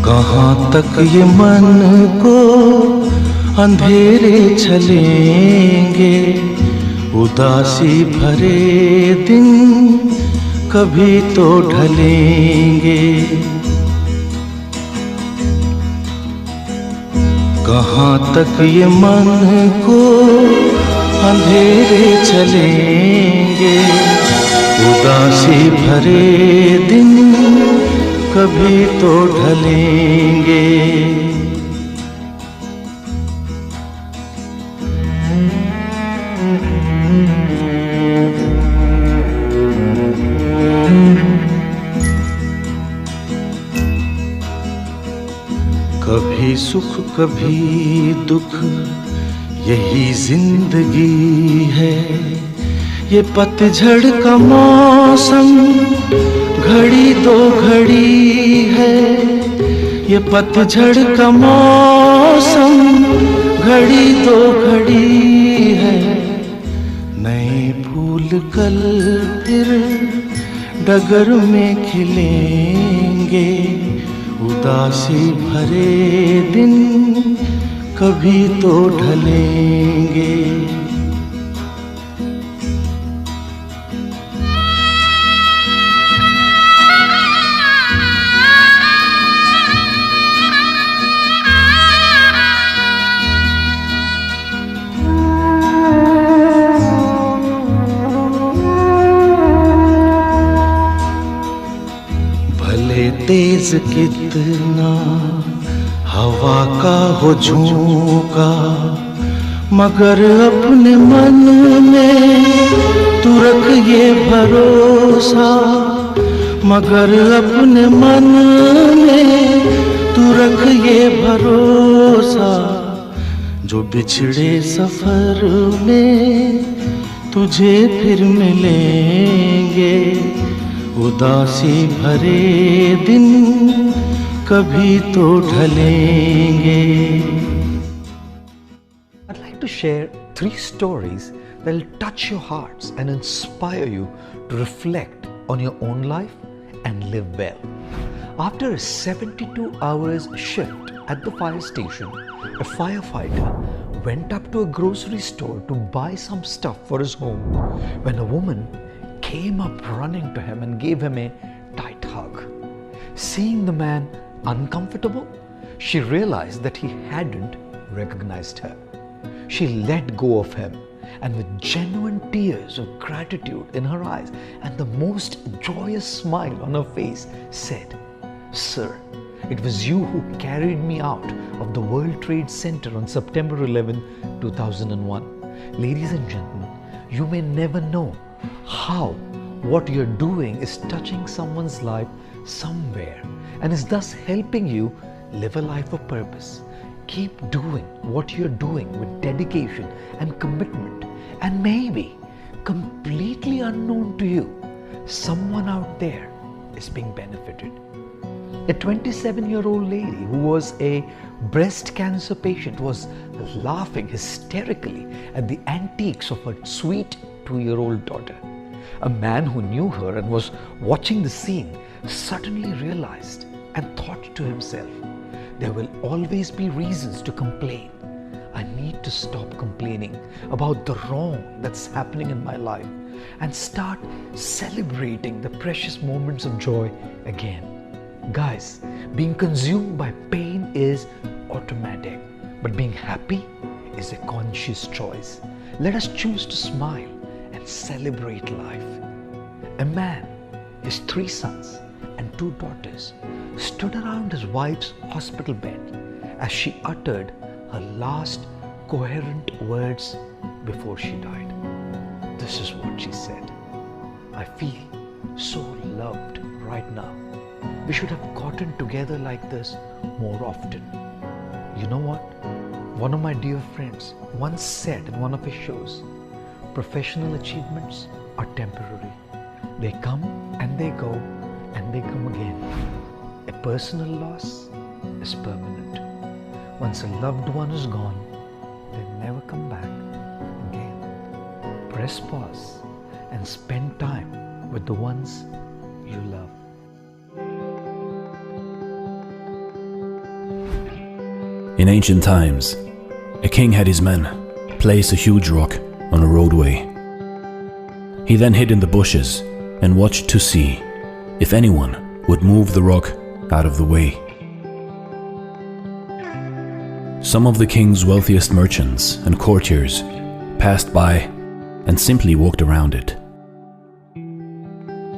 कहाँ तक ये मन को अंधेरे चलेंगे, उदासी भरे दिन कभी तो ढलेंगे। कहाँ तक ये मन को अंधेरे चलेंगे, उदासी भरे दिन कभी तो ढलेंगे। कभी सुख कभी दुख, यही जिंदगी है। ये पतझड़ का मौसम घड़ी दो घड़ी है। ये पतझड़ का मौसम घड़ी दो घड़ी है। नए फूल कल फिर डगर में खिलेंगे, उदासी भरे दिन कभी तो ढलेंगे। तेज कितना हवा का हो झोंका, मगर अपने मन में तू रख ये भरोसा। मगर अपने मन में तू रख ये भरोसा, जो बिछड़े सफर में तुझे फिर मिलेंगे, उदासी भरे दिन कभी तो ढलेंगे। I'd like to share 3 stories that will touch your hearts and inspire you to reflect on your own life and live well. After a 72 hours shift at the fire station, a firefighter went up to a grocery store to buy some stuff for his home when a woman came up running to him and gave him a tight hug. Seeing the man uncomfortable, she realized that he hadn't recognized her. She let go of him and with genuine tears of gratitude in her eyes and the most joyous smile on her face said, "Sir, it was you who carried me out of the World Trade Center on September 11, 2001. Ladies and gentlemen, you may never know how what you're doing is touching someone's life somewhere and is thus helping you live a life of purpose. Keep doing what you're doing with dedication and commitment, and maybe completely unknown to you, someone out there is being benefited." A 27-year-old lady who was a breast cancer patient was laughing hysterically at the antics of her sweet 2-year-old daughter. A man who knew her and was watching the scene suddenly realized and thought to himself, "There will always be reasons to complain. I need to stop complaining about the wrong that's happening in my life and start celebrating the precious moments of joy again." Guys, being consumed by pain is automatic, but being happy is a conscious choice. Let us choose to smile and celebrate life. A man, his 3 sons and 2 daughters stood around his wife's hospital bed as she uttered her last coherent words before she died. This is what she said: "I feel so loved right now. We should have gotten together like this more often." You know what? One of my dear friends once said in one of his shows, "Professional achievements are temporary. They come and they go and they come again. A personal loss is permanent. Once a loved one is gone, they never come back again." Press pause and spend time with the ones you love. In ancient times, a king had his men place a huge rock on a roadway. He then hid in the bushes and watched to see if anyone would move the rock out of the way. Some of the king's wealthiest merchants and courtiers passed by and simply walked around it.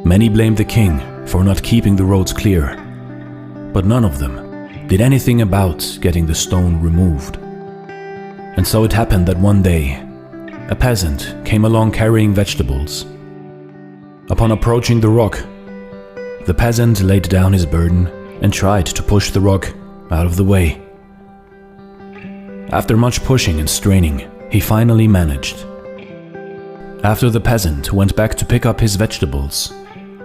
Many blamed the king for not keeping the roads clear, but none of them did anything about getting the stone removed. And so it happened that one day, a peasant came along carrying vegetables. Upon approaching the rock, the peasant laid down his burden and tried to push the rock out of the way. After much pushing and straining, he finally managed. After the peasant went back to pick up his vegetables,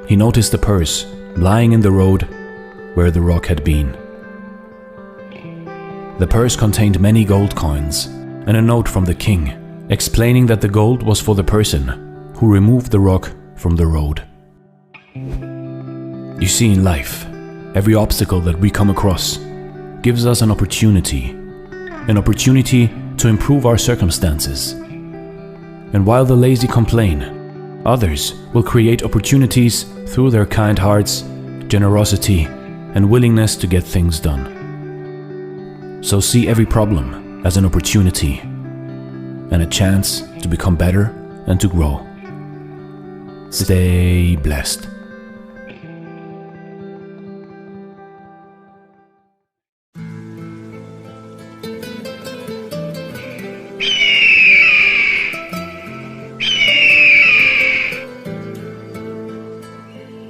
he noticed a purse lying in the road where the rock had been. The purse contained many gold coins and a note from the king explaining that the gold was for the person who removed the rock from the road. You see, in life, every obstacle that we come across gives us an opportunity to improve our circumstances. And while the lazy complain, others will create opportunities through their kind hearts, generosity, and willingness to get things done. So see every problem as an opportunity and a chance to become better and to grow. Stay blessed.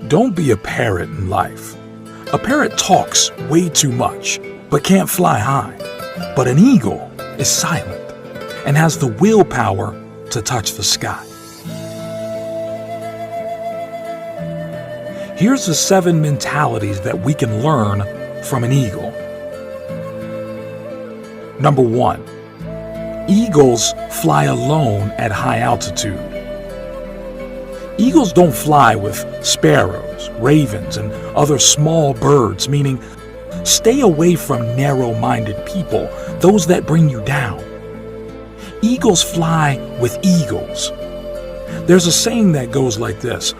Don't be a parrot in life. A parrot talks way too much, but can't fly high. But an eagle is silent and has the willpower to touch the sky. Here's the 7 mentalities that we can learn from an eagle. Number 1, eagles fly alone at high altitude. Eagles don't fly with sparrows, ravens, and other small birds, meaning stay away from narrow-minded people, those that bring you down. Eagles fly with eagles. There's a saying that goes like this: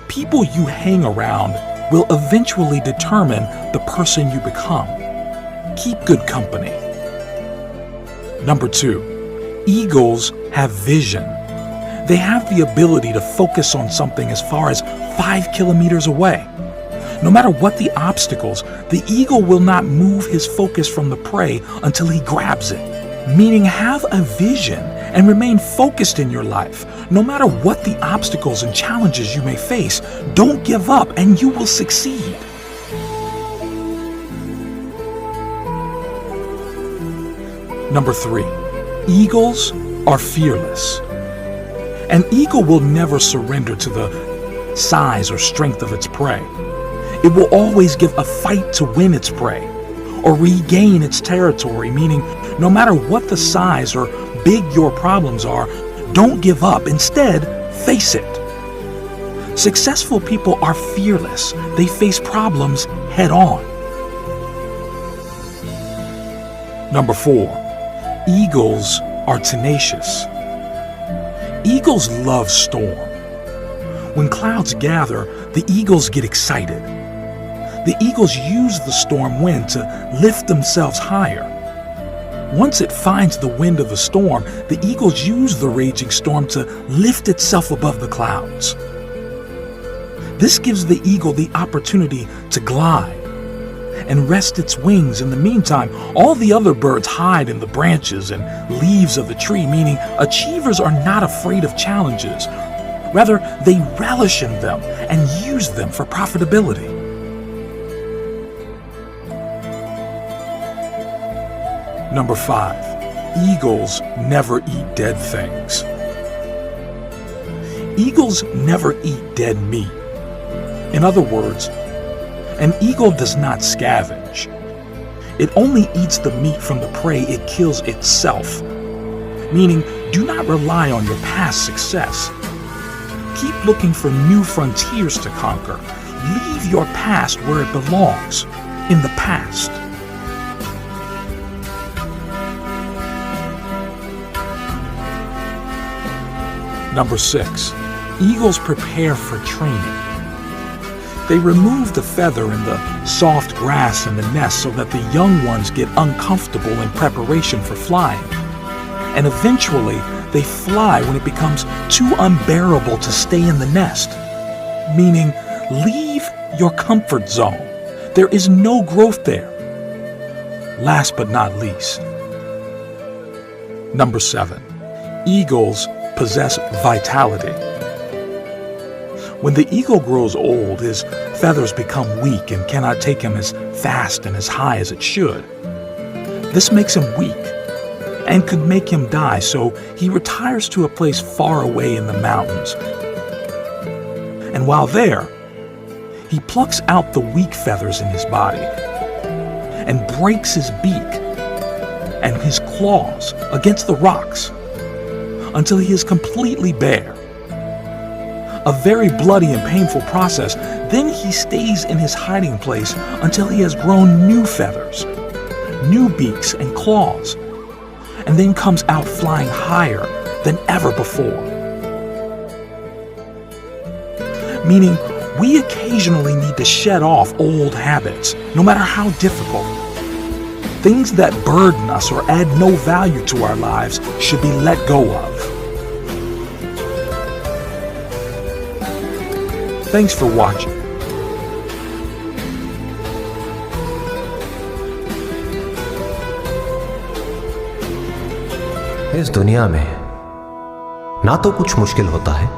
people you hang around will eventually determine the person you become. Keep good company. Number 2, eagles have vision. They have the ability to focus on something as far as 5 kilometers away. No matter what the obstacles, the eagle will not move his focus from the prey until he grabs it. Meaning, have a vision and remain focused in your life. No matter what the obstacles and challenges you may face, don't give up and you will succeed. Number 3, eagles are fearless. An eagle will never surrender to the size or strength of its prey. It will always give a fight to win its prey or regain its territory, meaning no matter what the size or big your problems are, don't give up. Instead, face it. Successful people are fearless. They face problems head on. Number 4, eagles are tenacious. Eagles love storm. When clouds gather, the eagles get excited. The eagles use the storm wind to lift themselves higher. Once it finds the wind of the storm, the eagles use the raging storm to lift itself above the clouds. This gives the eagle the opportunity to glide and rest its wings. In the meantime, all the other birds hide in the branches and leaves of the tree, meaning achievers are not afraid of challenges. Rather, they relish in them and use them for profitability. Number 5, eagles never eat dead things. Eagles never eat dead meat. In other words, an eagle does not scavenge. It only eats the meat from the prey it kills itself. Meaning, do not rely on your past success. Keep looking for new frontiers to conquer. Leave your past where it belongs, in the past. Number 6, eagles prepare for training. They remove the feather and the soft grass in the nest so that the young ones get uncomfortable in preparation for flying. And eventually, they fly when it becomes too unbearable to stay in the nest. Meaning, leave your comfort zone. There is no growth there. Last but not least, number 7, eagles possess vitality. When the eagle grows old, his feathers become weak and cannot take him as fast and as high as it should. This makes him weak and could make him die, so he retires to a place far away in the mountains. And while there, he plucks out the weak feathers in his body and breaks his beak and his claws against the rocks until he is completely bare. A very bloody and painful process. Then he stays in his hiding place until he has grown new feathers, new beaks and claws, and then comes out flying higher than ever before. Meaning, we occasionally need to shed off old habits, no matter how difficult. Things that burden us or add no value to our lives should be let go of. Thanks for watching. इस दुनिया में ना तो कुछ मुश्किल होता है,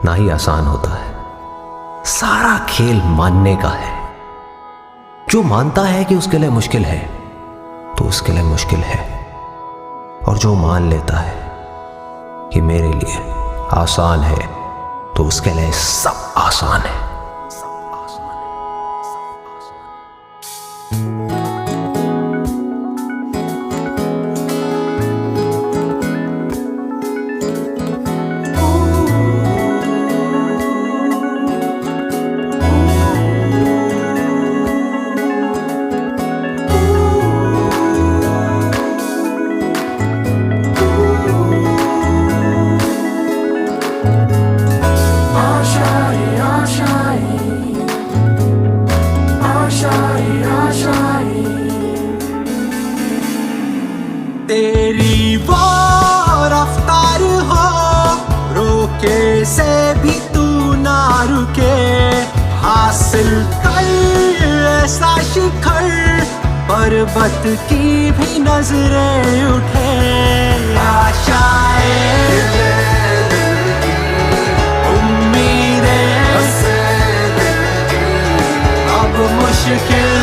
ना ही आसान होता है। सारा खेल मानने का है। जो मानता है कि उसके लिए मुश्किल है, तो उसके लिए मुश्किल है। और जो मान लेता है कि मेरे लिए आसान है, तो उसके लिए सब आसान है। तेरी वो रफ्तार हो, रोके से भी तू ना रुके, हासिल कर ऐसा शिखर, पर्वत की भी नजरें उठे। आशाएं, उम्मीदें, अब मुश्किल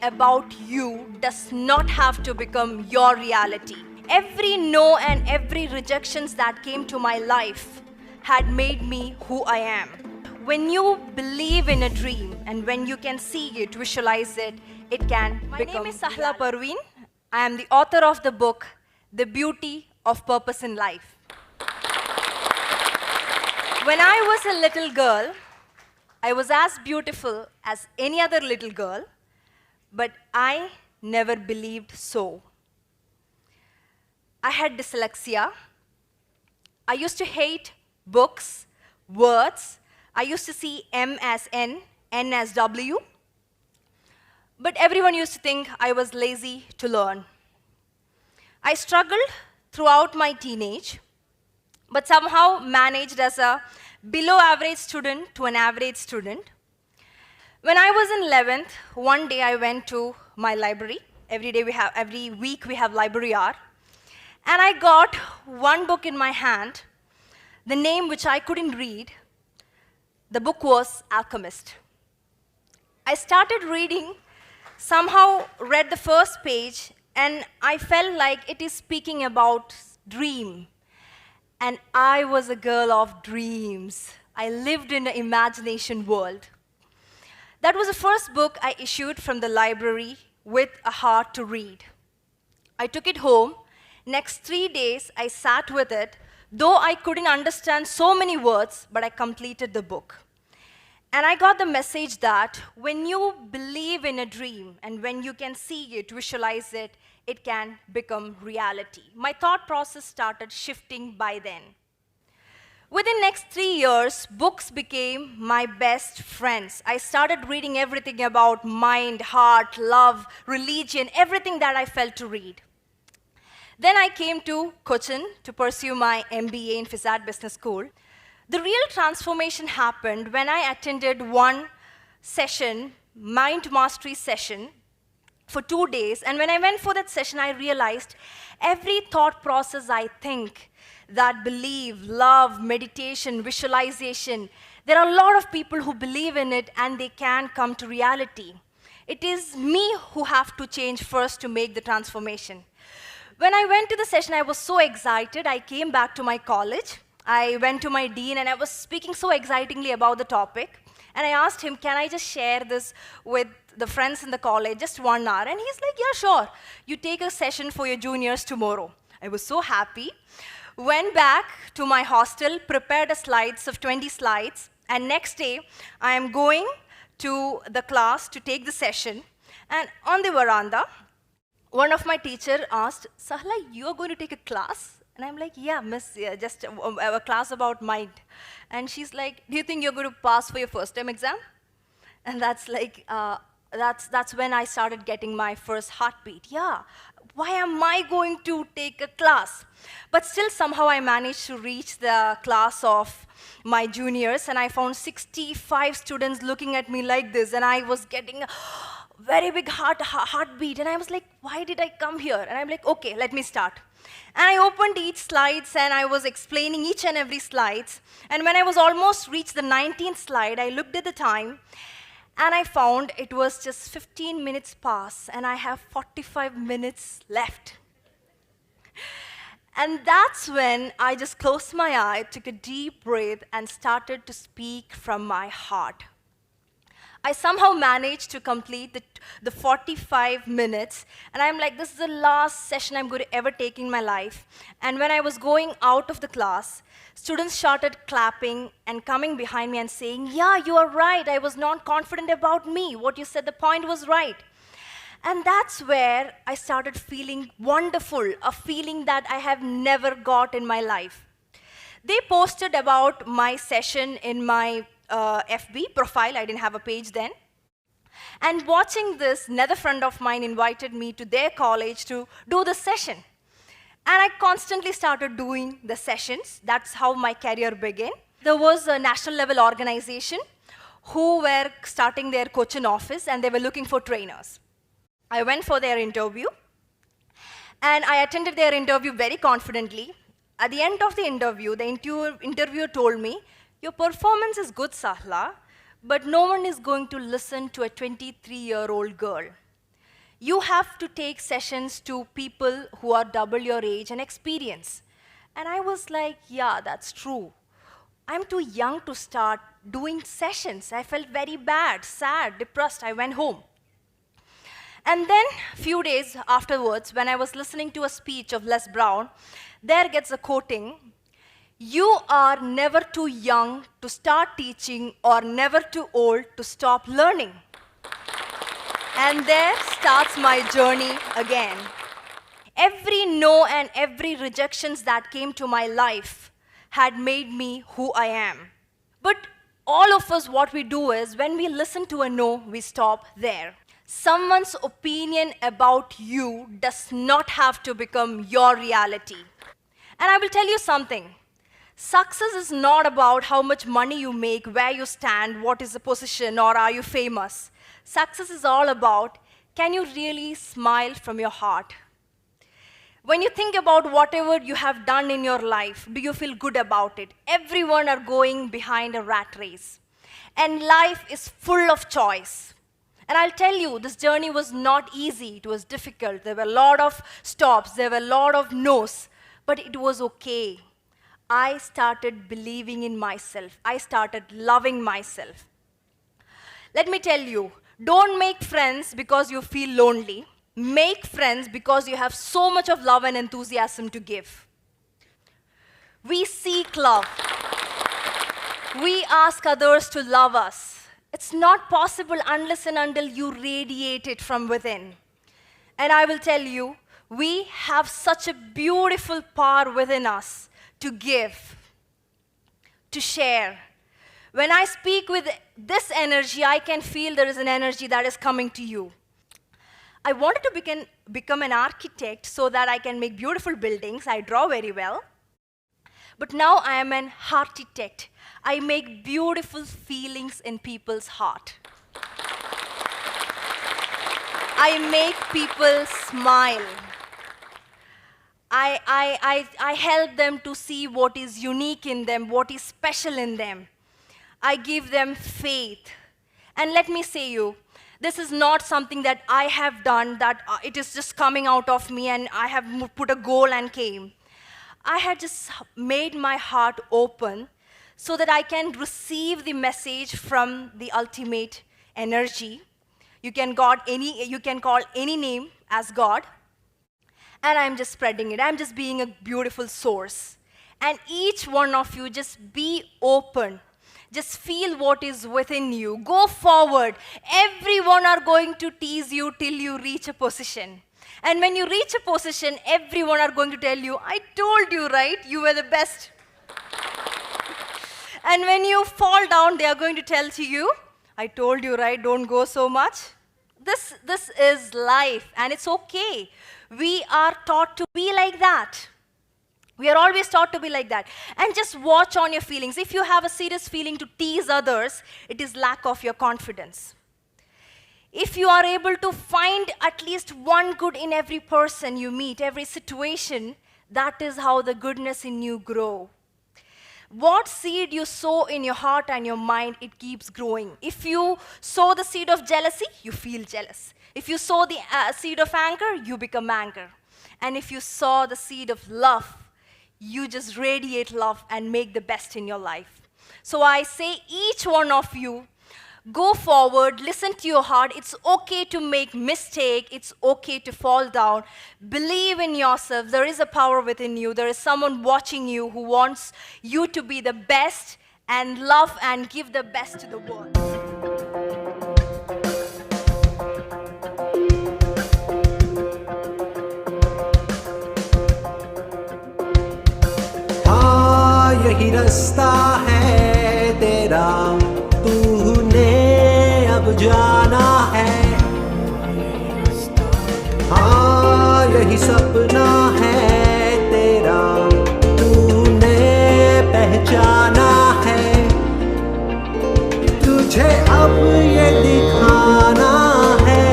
about you does not have to become your reality. Every no and every rejections that came to my life had made me who I am. When you believe in a dream and when you can see it, visualize it, it can become. My name is Sahla Parveen. I am the author of the book, The Beauty of Purpose in Life. When I was a little girl, I was as beautiful as any other little girl, but I never believed so. I had dyslexia. I used to hate books, words. I used to see M as N, N as W. But everyone used to think I was lazy to learn. I struggled throughout my teenage, but somehow managed as a below average student to an average student. When I was in 11th, one day I went to my library. Every week we have library hour. And I got one book in my hand, the name which I couldn't read, The book was Alchemist. I started reading, somehow read the first page, and I felt like it is speaking about dream. And I was a girl of dreams. I lived in an imagination world. That was the first book I issued from the library with a heart to read. I took it home. Next 3 days, I sat with it, though I couldn't understand so many words, but I completed the book. And I got the message that when you believe in a dream and when you can see it, visualize it, it can become reality. My thought process started shifting by then. Within next 3 years, books became my best friends. I started reading everything about mind, heart, love, religion, everything that I felt to read. Then I came to Cochin to pursue my MBA in Physad Business School. The real transformation happened when I attended one session, mind mastery session, for 2 days. And when I went for that session, I realized every thought process I think, that believe, love, meditation, visualization, there are a lot of people who believe in it and they can come to reality. It is me who have to change first to make the transformation. When I went to the session, I was so excited. I came back to my college. I went to my dean and I was speaking so excitingly about the topic. And I asked him, can I just share this with the friends in the college, just 1 hour? And he's like, yeah, sure. You take a session for your juniors tomorrow. I was so happy. Went back to my hostel, prepared slides of 20 slides, and next day, I am going to the class to take the session. And on the veranda, one of my teacher asked, Sahla, you are going to take a class? And I'm like, yeah, miss, yeah, just a class about mind. And she's like, do you think you're going to pass for your first term exam? And that's like, that's when I started getting my first heartbeat. Yeah, why am I going to take a class? But still, somehow I managed to reach the class of my juniors, and I found 65 students looking at me like this, and I was getting a very big heartbeat, and I was like, why did I come here? And I'm like, okay, let me start. And I opened each slides, and I was explaining each and every slides, and when I was almost reached the 19th slide, I looked at the time, and I found it was just 15 minutes past, and I have 45 minutes left. And that's when I just closed my eye, took a deep breath, and started to speak from my heart. I somehow managed to complete the 45 minutes, and I'm like, this is the last session I'm going to ever take in my life. And when I was going out of the class, students started clapping and coming behind me and saying, yeah, you are right, I was not confident about me. What you said, the point was right. And that's where I started feeling wonderful, a feeling that I have never got in my life. They posted about my session in my FB profile. I didn't have a page then. And watching this, another friend of mine invited me to their college to do the session. And I constantly started doing the sessions. That's how my career began. There was a national level organization who were starting their Cochin office, and they were looking for trainers. I went for their interview, and I attended their interview very confidently. At the end of the interviewer told me, your performance is good, Sahla, but no one is going to listen to a 23-year-old girl. You have to take sessions to people who are double your age and experience. And I was like, yeah, that's true. I'm too young to start doing sessions. I felt very bad, sad, depressed. I went home. And then, a few days afterwards, when I was listening to a speech of Les Brown, there gets a quoting, you are never too young to start teaching or never too old to stop learning. And there starts my journey again. Every no and every rejections that came to my life had made me who I am. But all of us, what we do is, when we listen to a no, we stop there. Someone's opinion about you does not have to become your reality. And I will tell you something. Success is not about how much money you make, where you stand, what is the position, or are you famous. Success is all about, can you really smile from your heart? When you think about whatever you have done in your life, do you feel good about it? Everyone are going behind a rat race. And life is full of choice. And I'll tell you, this journey was not easy. It was difficult. There were a lot of stops. There were a lot of no's. But it was okay. I started believing in myself. I started loving myself. Let me tell you, don't make friends because you feel lonely. Make friends because you have so much of love and enthusiasm to give. We seek love. We ask others to love us. It's not possible unless and until you radiate it from within. And I will tell you, we have such a beautiful power within us to give, to share. When I speak with this energy, I can feel there is an energy that is coming to you. I wanted to become an architect so that I can make beautiful buildings. I draw very well. But now I am an architect. I make beautiful feelings in people's heart. I make people smile. I help them to see what is unique in them, what is special in them. I give them faith. And let me say you, this is not something that I have done, that it is just coming out of me and I have put a goal and came. I had just made my heart open so that I can receive the message from the ultimate energy. You can call any name as God. And I'm just spreading it. I'm just being a beautiful source. And each one of you, just be open. Just feel what is within you. Go forward. Everyone are going to tease you till you reach a position. And when you reach a position, everyone are going to tell you, I told you, right? You were the best. And when you fall down, they are going to tell to you, I told you, right? Don't go so much. This is life, and it's okay. We are taught to be like that. We are always taught to be like that. And just watch on your feelings. If you have a serious feeling to tease others, it is lack of your confidence. If you are able to find at least one good in every person you meet, every situation, that is how the goodness in you grow. What seed you sow in your heart and your mind, it keeps growing. If you sow the seed of jealousy, you feel jealous. If you sow the seed of anger, you become anger. And if you sow the seed of love, you just radiate love and make the best in your life. So I say, each one of you, go forward, listen to your heart. It's okay to make mistake. It's okay to fall down. Believe in yourself. There is a power within you. There is someone watching you who wants you to be the best and love and give the best to the world. हाँ यही रास्ता है तेरा, तूने अब जाना है। हाँ यही सपना है तेरा, तूने पहचाना है। तुझे अब ये दिखाना है।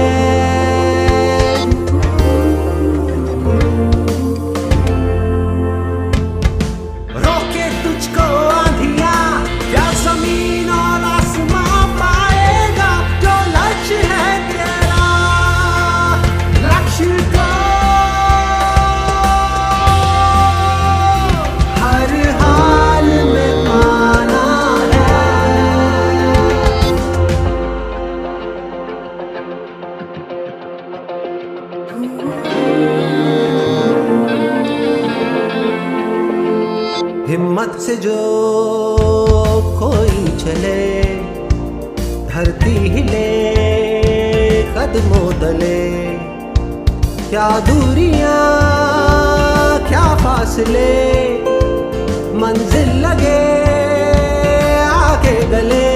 रोके तुझको आंधियाँ या ज़मीन और आसमां, पाएगा जो लक्ष्य है तेरा। लक्ष्य को हर हाल में पाना है। हिम्मत से जो कोई चले, धरती हिले कदमों तले। क्या दूरियां क्या फासले, मंजिल लगे आगे गले।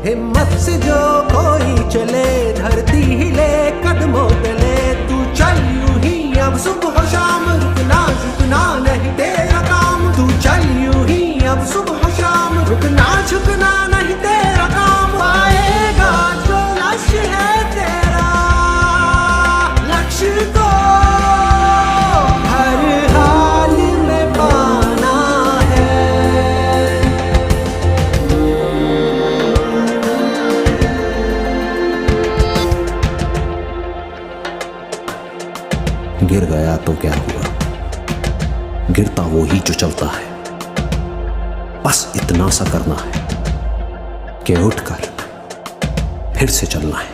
हिम्मत से जो कोई चले, धरती हिले कदमों तले। तू चल यूं ही अब सुबह शाम, रुकना नहीं तेरा काम। तू चल यूं ही अब सुबह शाम, रुकना झुकना नहीं तेरा काम। पाएगा जो लक्ष्य है तेरा, लक्ष्य को हर हाल में पाना है। गिर गया तो क्या हुआ, गिरता वो ही जो चलता है। बस इतना सा करना है कि उठकर फिर से चलना है।